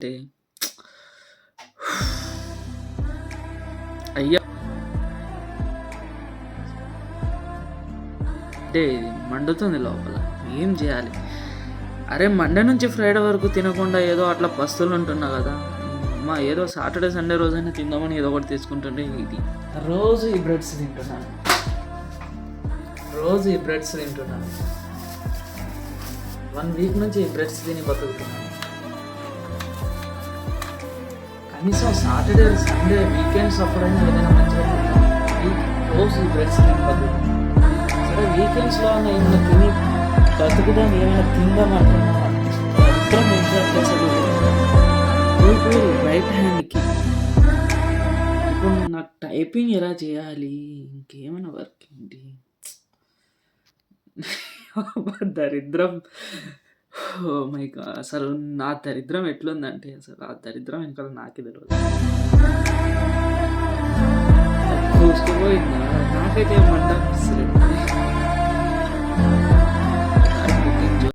అంటే అయ్యా! అంటే ఇది మండుతుంది లోపల. ఏం జేయాలి? అరే! మండే నుంచి ఫ్రైడే వరకు తినకుండా ఏదో అట్లా పస్తులుంటున్నా గదా! ఏదో సాటర్‌డే, సండే రోజైనా తిందామని ఏదో ఒకటి తెచ్చుకుంటుంటే ఇది. రోజు ఈ బ్రెడ్స్ తింటున్నాను. రోజు ఈ బ్రెడ్స్ తింటున్నాను. 1 వీక్ నుంచి ఈ బ్రెడ్స్ తిని బతుకుతున్నాను. కనీసం సాటర్‌డే, సండే, వీకెండ్స్ అప్పుడైనా ఏదైనా మంచిగా తింటాను. రోజు ఈ బ్రెడ్స్ తిని బతుకుతున్నాను. సరే వీకెండ్స్‌లో అన్నా ఏమైనా తిని బతుకుదాం, ఏమైనా తిందామంటున్నా దరిద్రం ఏంటంటే అసలు రైట్ హ్యాండ్‌కి ఇప్పుడు నాకు టైపింగ్ ఎలా చేయాలి? ఇంకేమైనా వర్క్ ఏంటి? దరిద్రం. Oh my God! అసలు నా దరిద్రం ఎట్లుందంటే అసలు ఆ దరిద్రం వెనకాల నాకే తెలవదు. దూసుకుపోయిందా? నాకైతే ఏం మంట అనిపిస్తలేదు.